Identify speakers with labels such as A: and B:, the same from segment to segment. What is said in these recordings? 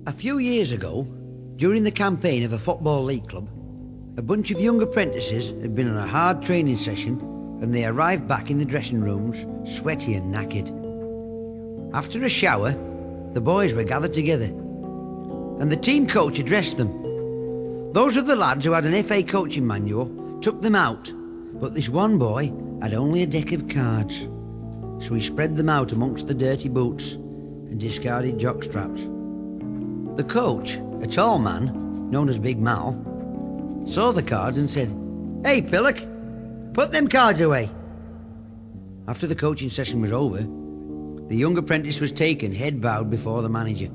A: A few years ago, during the campaign of a football league club, a bunch of young apprentices had been on a hard training session and they arrived back in the dressing rooms, sweaty and knackered. After a shower, the boys were gathered together and the team coach addressed them. Those of the lads who had an FA coaching manual took them out, but this one boy had only a deck of cards, so he spread them out amongst the dirty boots and discarded jock straps. The coach, a tall man, known as Big Mal, saw the cards and said, "Hey, Pillock, put them cards away." After the coaching session was over, the young apprentice was taken head bowed before the manager.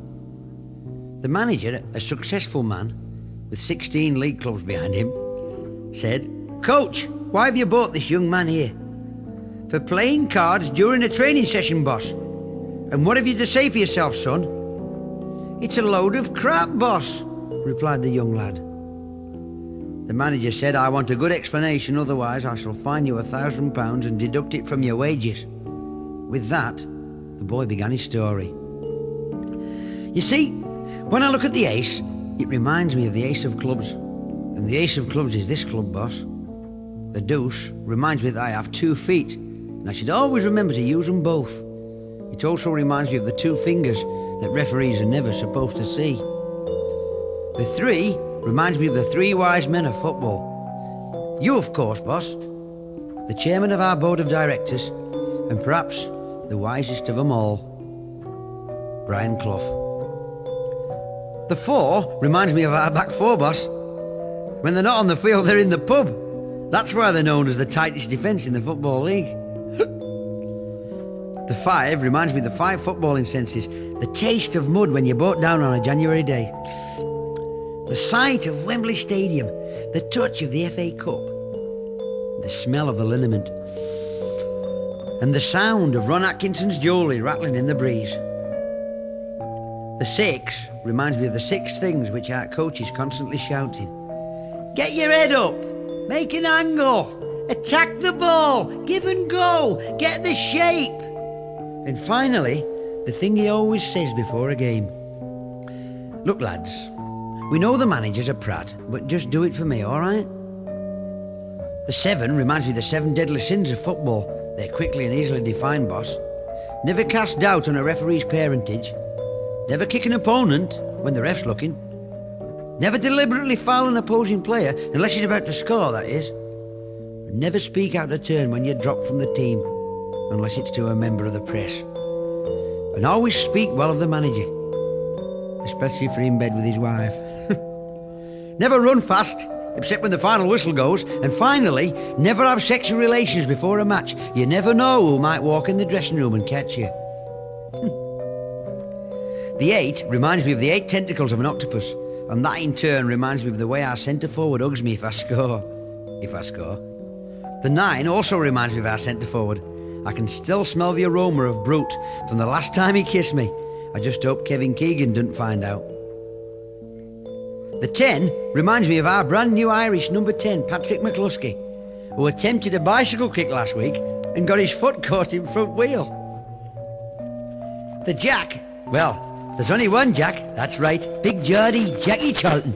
A: The manager, a successful man with 16 league clubs behind him, said, "Coach, why have you brought this young man here?" "For playing cards during a training session, boss." "And what have you to say for yourself, son?" "It's a load of crap, boss," replied the young lad. The manager said, "I want a good explanation, otherwise I shall fine you £1,000 and deduct it from your wages." With that, the boy began his story. "You see, when I look at the ace, it reminds me of the ace of clubs. And the ace of clubs is this club, boss. The deuce reminds me that I have 2 feet, and I should always remember to use them both. It also reminds me of the 2 fingers that referees are never supposed to see. The 3 reminds me of the 3 wise men of football. You, of course, boss, the chairman of our board of directors, and perhaps the wisest of them all, Brian Clough. The 4 reminds me of our back 4, boss. When they're not on the field, they're in the pub. That's why they're known as the tightest defence in the Football League. The 5 reminds me of the 5 footballing senses, the taste of mud when you're brought down on a January day, the sight of Wembley Stadium, the touch of the FA Cup, the smell of the liniment, and the sound of Ron Atkinson's jewellery rattling in the breeze. The 6 reminds me of the 6 things which our coach is constantly shouting. Get your head up, make an angle, attack the ball, give and go, get the shape. And finally, the thing he always says before a game. Look, lads, we know the manager's a prat, but just do it for me, all right? The 7 reminds me of the 7 deadly sins of football. They're quickly and easily defined, boss. Never cast doubt on a referee's parentage. Never kick an opponent when the ref's looking. Never deliberately foul an opposing player, unless he's about to score, that is. Never speak out of turn when you're dropped from the team, unless it's to a member of the press. And always speak well of the manager, especially if you're in bed with his wife. Never run fast, except when the final whistle goes. And finally, never have sexual relations before a match. You never know who might walk in the dressing room and catch you. The 8 reminds me of the 8 tentacles of an octopus, and that in turn reminds me of the way our centre-forward hugs me if I score. The 9 also reminds me of our centre-forward. I can still smell the aroma of Brute from the last time he kissed me. I just hope Kevin Keegan didn't find out. The 10 reminds me of our brand new Irish number 10, Patrick McCluskey, who attempted a bicycle kick last week and got his foot caught in front wheel. The Jack, well, there's only one Jack, that's right, Big Geordie, Jackie Charlton,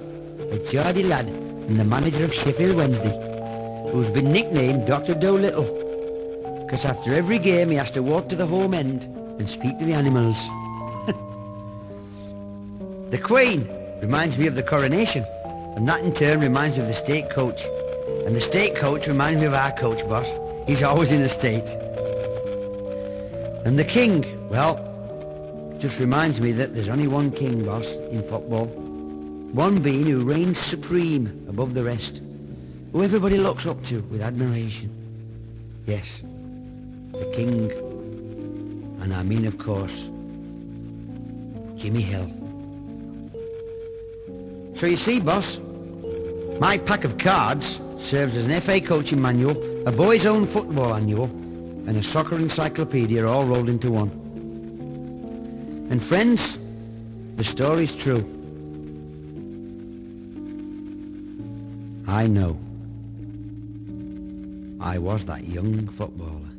A: a Geordie lad and the manager of Sheffield Wednesday, who's been nicknamed Dr. Dolittle, because after every game he has to walk to the home end and speak to the animals. The Queen reminds me of the coronation, and that in turn reminds me of the state coach. And the state coach reminds me of our coach, boss. He's always in the States. And the King, well, just reminds me that there's only one king, boss, in football. One being who reigns supreme above the rest, who everybody looks up to with admiration. Yes, the King, and I mean, of course, Jimmy Hill. So you see, boss, my pack of cards serves as an FA coaching manual, a boys' own football annual, and a soccer encyclopedia all rolled into one. And friends, the story's true. I know. I was that young footballer.